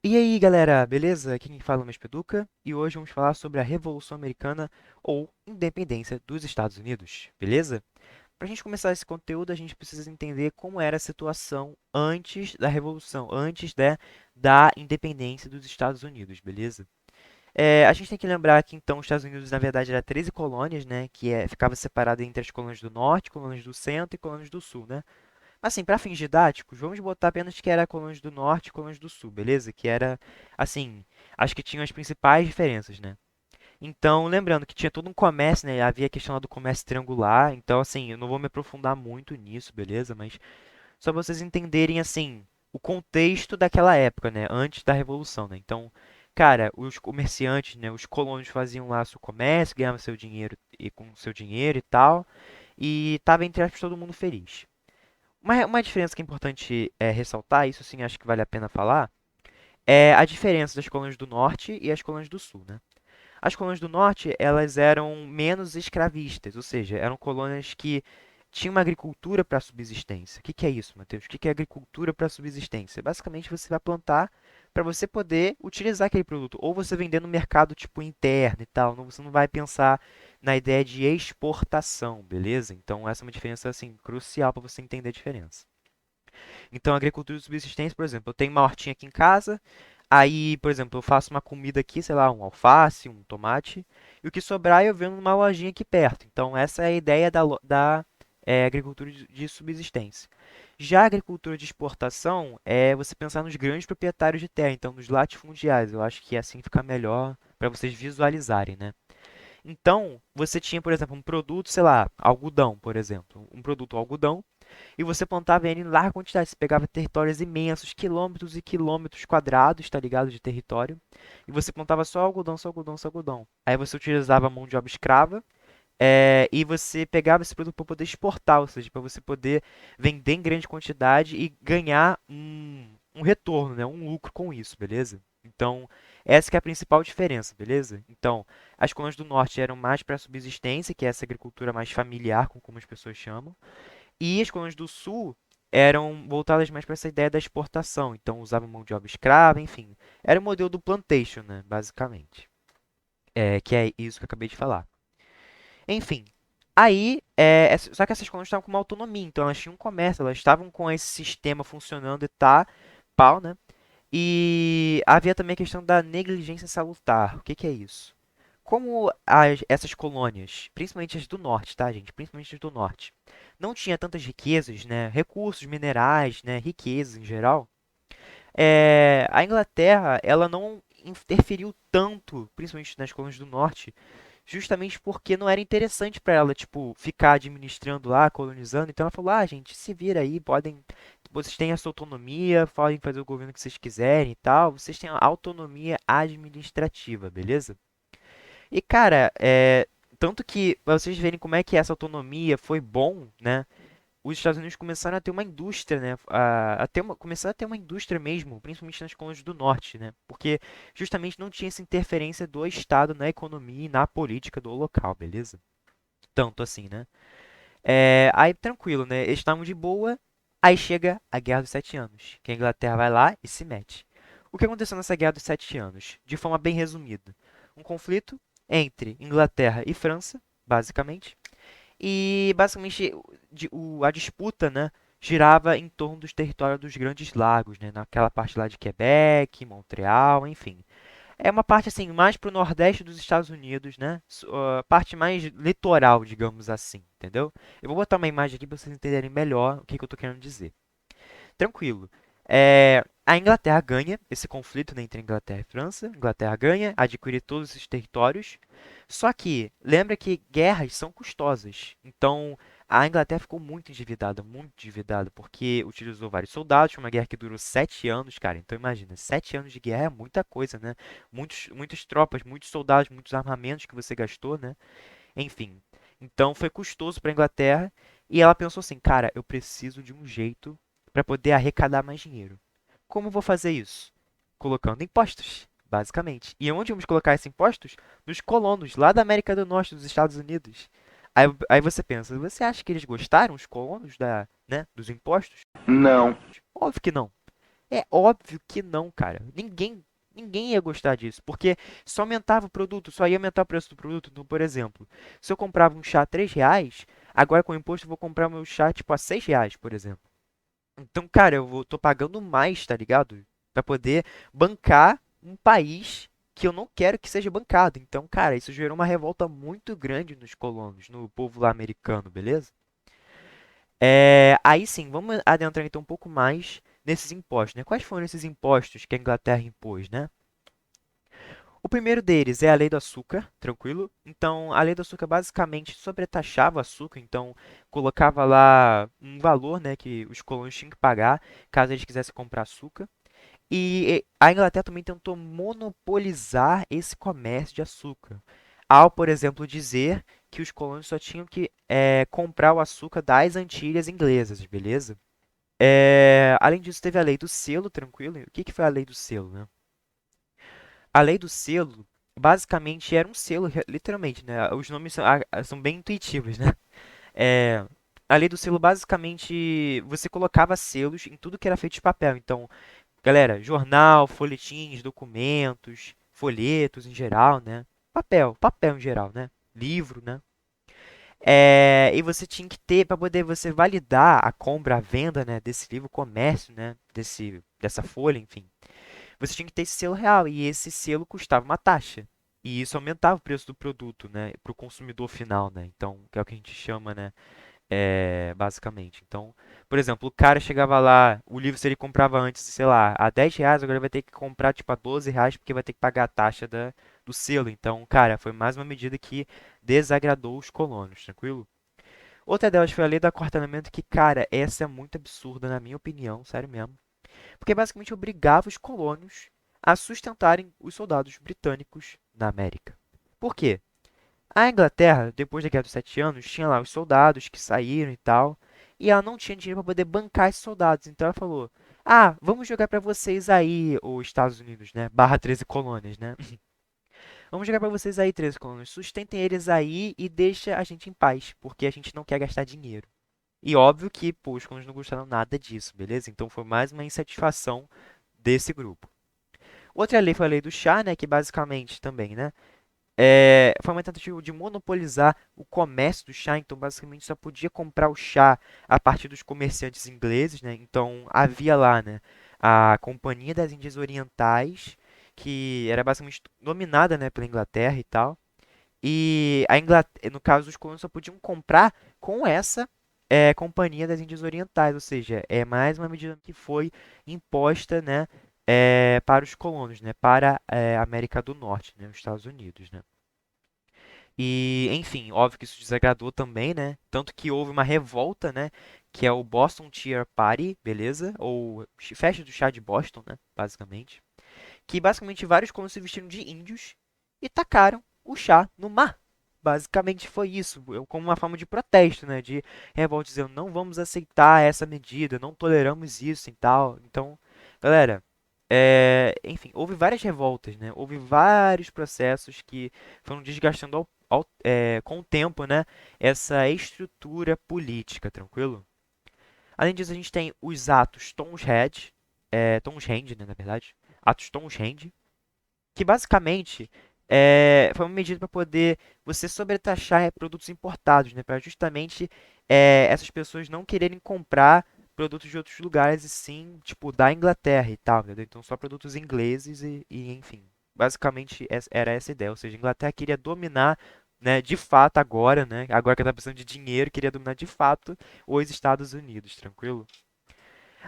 E aí, galera, beleza? Aqui quem fala é o Mespeduca e hoje vamos falar sobre a Revolução Americana ou Independência dos Estados Unidos, beleza? Para a gente começar esse conteúdo, a gente precisa entender como era a situação antes da Revolução, da independência dos Estados Unidos, beleza? A gente tem que lembrar que então os Estados Unidos na verdade era 13 colônias, né? Ficava separado entre as colônias do Norte, colônias do Centro e colônias do Sul, né? Assim, para fins didáticos, vamos botar apenas que era colônias do Norte e colônias do Sul, beleza? Que era, assim, acho que tinham as principais diferenças, né? Então, lembrando que tinha todo um comércio, né? Havia a questão lá do comércio triangular. Então, assim, eu não vou me aprofundar muito nisso, beleza? Mas só pra vocês entenderem, assim, o contexto daquela época, né? Antes da Revolução, né? Então, cara, os comerciantes, né? Os colonos faziam lá seu comércio, ganhavam seu dinheiro e com seu dinheiro e tal. E tava, entre aspas, todo mundo feliz. Uma diferença que é importante ressaltar, isso sim acho que vale a pena falar, é a diferença das colônias do norte e as colônias do sul, né? As colônias do norte, elas eram menos escravistas, ou seja, eram colônias que tinham uma agricultura para subsistência. O que que é isso, Matheus? O que que é agricultura para subsistência? Basicamente, você vai plantar para você poder utilizar aquele produto, ou você vender no mercado tipo interno e tal. Você não vai pensar na ideia de exportação, beleza? Então, essa é uma diferença assim crucial para você entender a diferença. Então, agricultura de subsistência, por exemplo, eu tenho uma hortinha aqui em casa, aí, por exemplo, eu faço uma comida aqui, sei lá, um alface, um tomate, e o que sobrar eu vendo numa lojinha aqui perto. Então, essa é a ideia da agricultura de subsistência. Já a agricultura de exportação é você pensar nos grandes proprietários de terra, então nos latifundiários. Eu acho que assim fica melhor para vocês visualizarem, né? Então, você tinha, por exemplo, um produto, sei lá, algodão, por exemplo, um produto algodão, e você plantava ele em larga quantidade. Você pegava territórios imensos, quilômetros e quilômetros quadrados, tá ligado? De território. E você plantava só algodão, só algodão, só algodão. Aí você utilizava a mão de obra escrava. E você pegava esse produto para poder exportar, ou seja, para você poder vender em grande quantidade e ganhar um retorno, né? Um lucro com isso, beleza? Então, essa que é a principal diferença, beleza? Então, as colônias do norte eram mais para subsistência, que é essa agricultura mais familiar, como as pessoas chamam. E as colônias do sul eram voltadas mais para essa ideia da exportação. Então usavam mão de obra escrava, enfim. Era o modelo do plantation, né, basicamente. Que é isso que eu acabei de falar. Enfim, aí, só que essas colônias estavam com uma autonomia, então elas tinham um comércio, elas estavam com esse sistema funcionando e tá, pau, né? E havia também a questão da negligência salutar. O que que é isso? Como essas colônias, principalmente as do norte, tá, gente? Principalmente as do norte, não tinha tantas riquezas, né? Recursos minerais, né? Riquezas em geral. A Inglaterra, ela não interferiu tanto, principalmente nas colônias do norte, justamente porque não era interessante para ela, tipo, ficar administrando lá, colonizando. Então ela falou: ah, gente, se vira aí, vocês têm a sua autonomia, podem fazer o governo que vocês quiserem e tal. Vocês têm a autonomia administrativa, beleza? E, cara, tanto que, pra vocês verem como é que essa autonomia foi bom, né? Os Estados Unidos começaram a ter uma indústria, né? Começaram a ter uma indústria mesmo, principalmente nas colônias do norte, né? Porque justamente não tinha essa interferência do Estado na economia e na política do local, beleza? Tanto assim, né? Aí, tranquilo, né? Eles estavam de boa, aí chega a Guerra dos Sete Anos, que a Inglaterra vai lá e se mete. O que aconteceu nessa Guerra dos Sete Anos? De forma bem resumida. Um conflito entre Inglaterra e França, basicamente. E basicamente a disputa, né, girava em torno dos territórios dos Grandes Lagos, né, naquela parte lá de Quebec, Montreal, enfim. É uma parte assim mais para o nordeste dos Estados Unidos, né? Parte mais litoral, digamos assim, entendeu? Eu vou botar uma imagem aqui para vocês entenderem melhor o que, que eu estou querendo dizer. Tranquilo. A Inglaterra ganha esse conflito, né, entre Inglaterra e França. A Inglaterra ganha, adquire todos esses territórios. Só que lembra que guerras são custosas. Então a Inglaterra ficou muito endividada, porque utilizou vários soldados. Foi uma guerra que durou 7 anos, cara. Então imagina, 7 anos de guerra é muita coisa, né? Muitas tropas, muitos soldados, muitos armamentos que você gastou, né? Enfim. Então foi custoso para a Inglaterra e ela pensou assim, cara, eu preciso de um jeito para poder arrecadar mais dinheiro. Como eu vou fazer isso? Colocando impostos, basicamente. E onde vamos colocar esses impostos? Nos colonos, lá da América do Norte, dos Estados Unidos. Aí você pensa, você acha que eles gostaram, os colonos, né, dos impostos? Não. Óbvio que não. É óbvio que não, cara. Ninguém ia gostar disso, porque só aumentava o produto, só ia aumentar o preço do produto. Então, por exemplo, se eu comprava um chá a R$ 3, agora com o imposto eu vou comprar o meu chá tipo a R$ 6, por exemplo. Então, cara, tô pagando mais, tá ligado? Pra poder bancar um país que eu não quero que seja bancado. Então, cara, isso gerou uma revolta muito grande nos colonos, no povo lá americano, beleza? Aí sim, vamos adentrar então um pouco mais nesses impostos, né? Quais foram esses impostos que a Inglaterra impôs, né? O primeiro deles é a lei do açúcar, tranquilo? Então, a lei do açúcar basicamente sobretaxava o açúcar, então colocava lá um valor, né, que os colonos tinham que pagar caso eles quisessem comprar açúcar. E a Inglaterra também tentou monopolizar esse comércio de açúcar, ao, por exemplo, dizer que os colonos só tinham que comprar o açúcar das Antilhas inglesas, beleza? Além disso, teve a lei do selo, tranquilo? O que foi a lei do selo, né? A lei do selo, basicamente, era um selo, literalmente, né? Os nomes são bem intuitivos, né? É, a lei do selo, basicamente, você colocava selos em tudo que era feito de papel. Então, galera, jornal, folhetins, documentos, folhetos em geral, né? Papel em geral, né? Livro, né? E você tinha que ter, para poder você validar a compra, a venda, né, desse livro, o comércio, né, dessa folha, enfim. Você tinha que ter esse selo real e esse selo custava uma taxa. E isso aumentava o preço do produto, né, para o consumidor final, né? Então, que é o que a gente chama, né, basicamente. Então, por exemplo, o cara chegava lá, o livro se ele comprava antes, sei lá, a R$ 10, agora ele vai ter que comprar tipo a R$ 12 porque vai ter que pagar a taxa do selo. Então, cara, foi mais uma medida que desagradou os colonos, tranquilo? Outra delas foi a lei do aquartelamento, que, cara, essa é muito absurda, na minha opinião, sério mesmo. Porque basicamente obrigava os colonos a sustentarem os soldados britânicos na América. Por quê? A Inglaterra, depois da Guerra dos Sete Anos, tinha lá os soldados que saíram e tal, e ela não tinha dinheiro para poder bancar esses soldados. Então ela falou: Ah, vamos jogar para vocês aí, os Estados Unidos, né? Barra 13 colônias, né? Vamos jogar para vocês aí, 13 colônias. Sustentem eles aí e deixa a gente em paz, porque a gente não quer gastar dinheiro. E óbvio que, pô, os colonos não gostaram nada disso, beleza? Então foi mais uma insatisfação desse grupo. Outra lei foi a lei do chá, né? Que basicamente também, né? Foi uma tentativa de monopolizar o comércio do chá, então basicamente só podia comprar o chá a partir dos comerciantes ingleses, né? Então havia lá, né, a Companhia das Índias Orientais, que era basicamente dominada, né, pela Inglaterra e tal. E a Inglaterra, no caso, os colonos só podiam comprar com essa Companhia das Índias Orientais, ou seja, é mais uma medida que foi imposta, né, para os colonos, né, para a América do Norte, né, os Estados Unidos, né. E, enfim, óbvio que isso desagradou também, né? Tanto que houve uma revolta, né? Que é o Boston Tea Party, beleza? Ou festa do chá de Boston, né? Basicamente. Que basicamente vários colonos se vestiram de índios e tacaram o chá no mar. Basicamente foi isso, como uma forma de protesto, né? De revolta, dizendo, não vamos aceitar essa medida, não toleramos isso e tal. Então, galera, enfim, houve várias revoltas, né? Houve vários processos que foram desgastando com o tempo, né? Essa estrutura política, tranquilo? Além disso, a gente tem os atos Townshend, né, na verdade, atos Townshend, que basicamente foi uma medida para poder você sobretaxar produtos importados, né, para justamente essas pessoas não quererem comprar produtos de outros lugares e sim, tipo, da Inglaterra e tal, entendeu? Então só produtos ingleses enfim, basicamente era essa a ideia, ou seja, a Inglaterra queria dominar, né, de fato agora, né, agora que ela tá precisando de dinheiro, queria dominar de fato os Estados Unidos, tranquilo?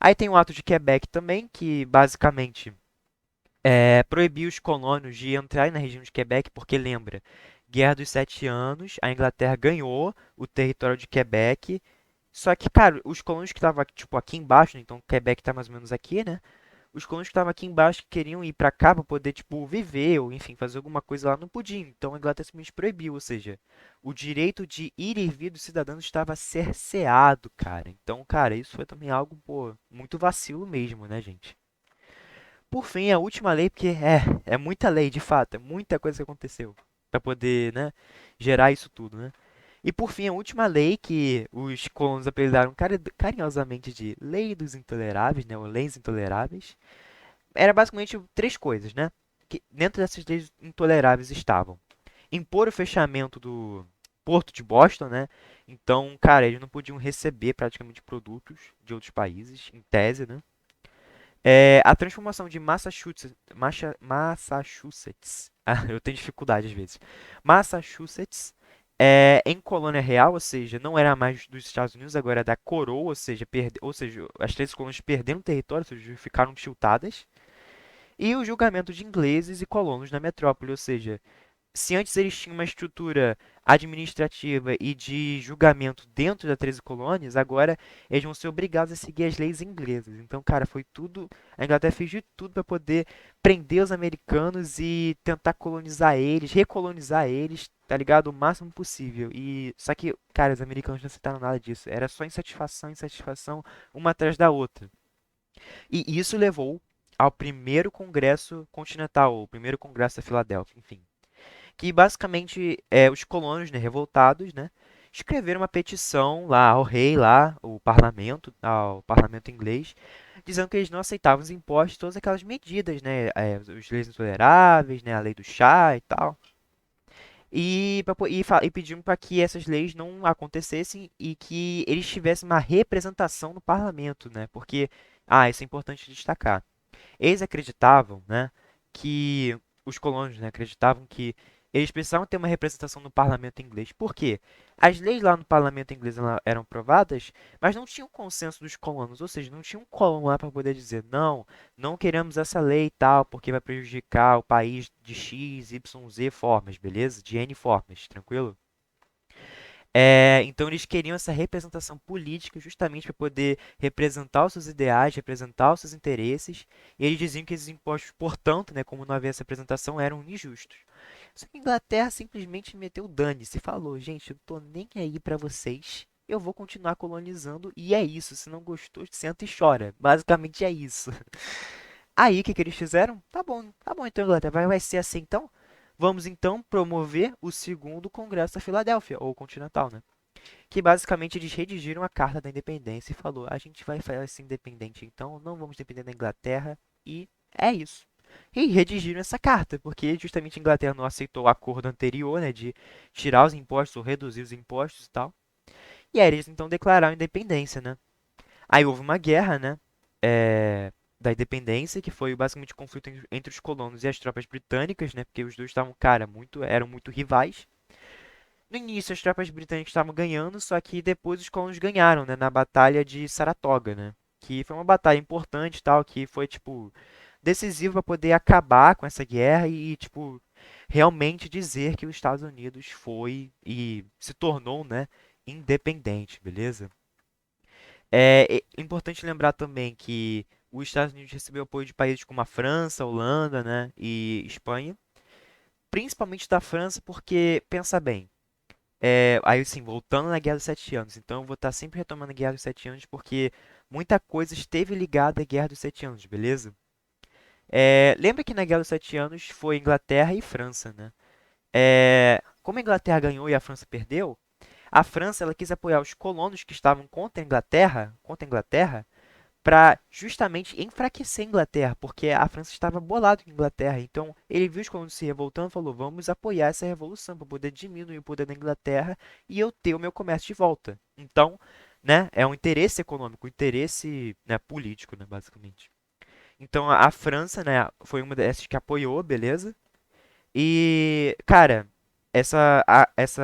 Aí tem o ato de Quebec também, que basicamente proibiu os colônios de entrarem na região de Quebec, porque lembra, Guerra dos Sete Anos, a Inglaterra ganhou o território de Quebec, só que, cara, os colônios que estavam, tipo, aqui embaixo, né, então Quebec tá mais ou menos aqui, né? Os colônios que estavam aqui embaixo que queriam ir pra cá pra poder, tipo, viver ou, enfim, fazer alguma coisa lá, não podiam. Então a Inglaterra simplesmente proibiu, ou seja, o direito de ir e vir dos cidadãos estava cerceado, cara. Então, cara, isso foi também algo, pô, muito vacilo mesmo, né, gente? Por fim, a última lei, porque é muita lei, de fato, é muita coisa que aconteceu para poder, né, gerar isso tudo, né? E por fim, a última lei que os colonos apelidaram carinhosamente de Lei dos Intoleráveis, né, ou Leis Intoleráveis, era basicamente três coisas, né? Que dentro dessas leis intoleráveis estavam impor o fechamento do Porto de Boston, né? Então, cara, eles não podiam receber praticamente produtos de outros países, em tese, né? A transformação de Massachusetts, eu tenho dificuldade às vezes, Massachusetts em colônia real, ou seja, não era mais dos Estados Unidos, agora era da coroa, ou seja, as três colônias perderam território, ou seja, ficaram tiltadas, e o julgamento de ingleses e colonos na metrópole, ou seja, se antes eles tinham uma estrutura administrativa e de julgamento dentro das 13 colônias, agora eles vão ser obrigados a seguir as leis inglesas. Então, cara, foi tudo. A Inglaterra fez de tudo para poder prender os americanos e tentar colonizar eles, recolonizar eles, tá ligado? O máximo possível. E só que, cara, os americanos não aceitaram nada disso. Era só insatisfação, insatisfação, uma atrás da outra. E isso levou ao primeiro Congresso Continental, o primeiro Congresso da Filadélfia, enfim, que basicamente os colonos, né, revoltados, né, escreveram uma petição lá ao rei, lá, ao parlamento inglês, dizendo que eles não aceitavam os impostos, todas aquelas medidas, né, os leis intoleráveis, né, a lei do chá e tal, e pediam para que essas leis não acontecessem e que eles tivessem uma representação no parlamento, né, porque, isso é importante destacar. Eles acreditavam, né, que os colonos, né, acreditavam que eles precisavam ter uma representação no parlamento inglês. Por quê? As leis lá no parlamento inglês eram aprovadas, mas não tinha um consenso dos colonos, ou seja, não tinha um colono lá para poder dizer não, não queremos essa lei e tal, porque vai prejudicar o país de X, Y, Z formas, beleza? De N formas, tranquilo? Então eles queriam essa representação política justamente para poder representar os seus ideais, representar os seus interesses. E eles diziam que esses impostos, portanto, né, como não havia essa representação, eram injustos. Só que a Inglaterra simplesmente meteu o dane-se e falou: gente, eu tô nem aí para vocês. Eu vou continuar colonizando e é isso. Se não gostou, senta e chora. Basicamente é isso. Aí o que eles fizeram? Tá bom então, Inglaterra, vai ser assim então? Vamos então promover o segundo Congresso da Filadélfia, ou Continental, né? Que basicamente eles redigiram a Carta da Independência e falou: a gente vai ser independente, então não vamos depender da Inglaterra e é isso. E redigiram essa carta, porque justamente a Inglaterra não aceitou o acordo anterior, né, de tirar os impostos ou reduzir os impostos e tal. E aí eles então declararam a independência, né? Aí houve uma guerra, né, da independência, que foi basicamente o conflito entre os colonos e as tropas britânicas, né, porque os dois estavam, cara, eram muito rivais. No início, as tropas britânicas estavam ganhando, só que depois os colonos ganharam, né, na Batalha de Saratoga, né? Que foi uma batalha importante e tal, que foi, tipo, decisiva para poder acabar com essa guerra e, tipo, realmente dizer que os Estados Unidos foi e se tornou, né, independente, beleza? É importante lembrar também que os Estados Unidos recebeu apoio de países como a França, Holanda, né, e Espanha, principalmente da França, porque, pensa bem, aí sim, voltando na Guerra dos Sete Anos. Então eu vou estar sempre retomando a Guerra dos Sete Anos porque muita coisa esteve ligada à Guerra dos Sete Anos, beleza? Lembra que na Guerra dos Sete Anos foi Inglaterra e França, né? Como a Inglaterra ganhou e a França perdeu, a França ela quis apoiar os colonos que estavam contra a Inglaterra, para justamente enfraquecer a Inglaterra, porque a França estava bolada com a Inglaterra. Então, ele viu os colonos se revoltando e falou: vamos apoiar essa revolução para poder diminuir o poder da Inglaterra e eu ter o meu comércio de volta. Então, né, é um interesse econômico, um interesse, né, político, né, basicamente. Então, a França, né, foi uma dessas que apoiou, beleza? E, cara, essa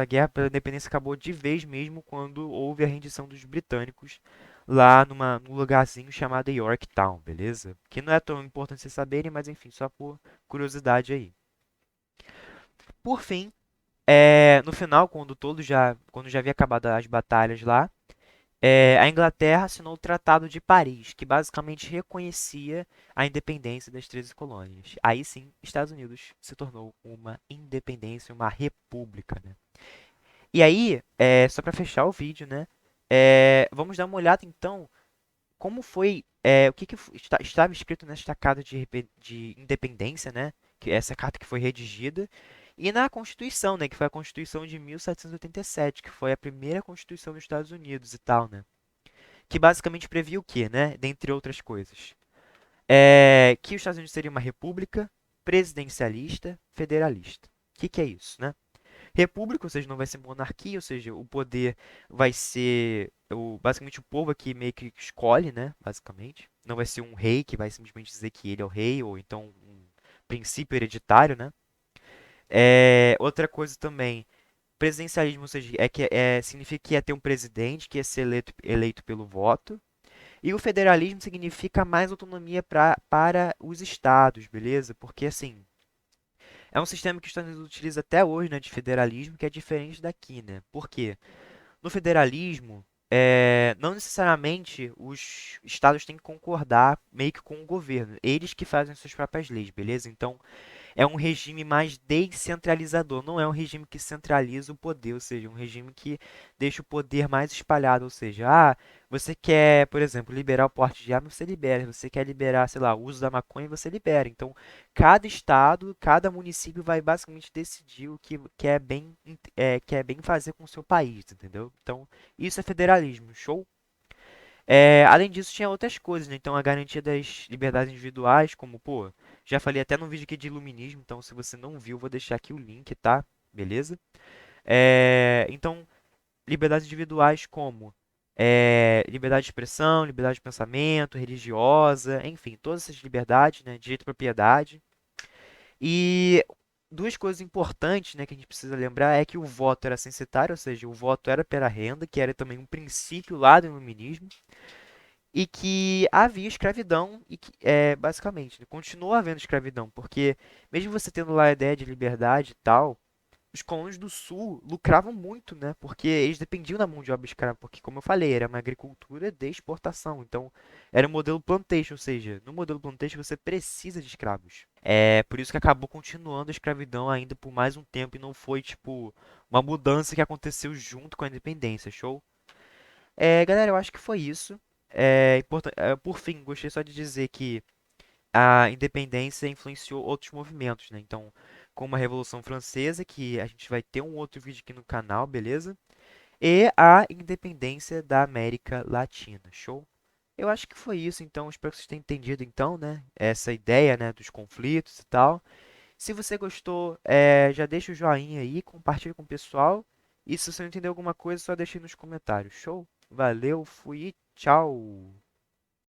guerra pela independência acabou de vez mesmo quando houve a rendição dos britânicos lá num lugarzinho chamado Yorktown, beleza? Que não é tão importante vocês saberem, mas enfim, só por curiosidade aí. Por fim, no final, quando já havia acabado as batalhas lá, a Inglaterra assinou o Tratado de Paris, que basicamente reconhecia a independência das 13 colônias. Aí sim, Estados Unidos se tornou uma independência, uma república, né? E aí, só para fechar o vídeo, né? Vamos dar uma olhada então como foi, o que, estava escrito nessa carta de independência, né? Que essa carta que foi redigida E na Constituição, né, que foi a Constituição de 1787, que foi a primeira Constituição dos Estados Unidos e tal, né? Que basicamente previa o quê, né? Dentre outras coisas. Que os Estados Unidos seria uma república presidencialista federalista. O que é isso, né? República, ou seja, não vai ser monarquia, ou seja, o poder vai ser basicamente o povo aqui meio que escolhe, né? Basicamente. Não vai ser um rei que vai simplesmente dizer que ele é o rei, ou então um princípio hereditário, né? Outra coisa também, presidencialismo, ou seja, significa que ia ter um presidente que ia ser eleito pelo voto. E o federalismo significa mais autonomia para os estados, beleza? Porque assim, é um sistema que os Estados Unidos utiliza até hoje, né, de federalismo, que é diferente daqui, né? Por quê? No federalismo, não necessariamente os estados têm que concordar meio que com o governo. Eles que fazem suas próprias leis, beleza? Então, é um regime mais descentralizador, não é um regime que centraliza o poder, ou seja, um regime que deixa o poder mais espalhado, ou seja, você quer, por exemplo, liberar o porte de arma, você libera, você quer liberar, sei lá, o uso da maconha, você libera. Então, cada estado, cada município vai basicamente decidir o que quer bem fazer com o seu país, entendeu? Então, isso é federalismo, show? Além disso, tinha outras coisas, né? Então, a garantia das liberdades individuais, como, pô, já falei até num vídeo aqui de iluminismo, então se você não viu, vou deixar aqui o link, tá? Beleza? Então, liberdades individuais como liberdade de expressão, liberdade de pensamento, religiosa, enfim, todas essas liberdades, né? Direito à propriedade. E duas coisas importantes, né, que a gente precisa lembrar é que o voto era censitário, ou seja, o voto era pela renda, que era também um princípio lá do iluminismo e que havia escravidão e que basicamente né, continua havendo escravidão, porque mesmo você tendo lá a ideia de liberdade e tal, os colonos do sul lucravam muito, né? Porque eles dependiam da mão de obra escrava, porque como eu falei, era uma agricultura de exportação, então era um modelo plantation, ou seja, no modelo plantation você precisa de escravos. É por isso que acabou continuando a escravidão ainda por mais um tempo e não foi tipo uma mudança que aconteceu junto com a independência, show? Galera, eu acho que foi isso. Por fim, gostaria só de dizer que a independência influenciou outros movimentos, né? Então, como a Revolução Francesa, que a gente vai ter um outro vídeo aqui no canal, beleza? E a independência da América Latina, show? Eu acho que foi isso, então espero que vocês tenham entendido, então, né? Essa ideia, né, dos conflitos e tal. Se você gostou, já deixa o joinha aí, compartilha com o pessoal. E se você não entendeu alguma coisa, só deixa aí nos comentários, show? Valeu, fui e tchau!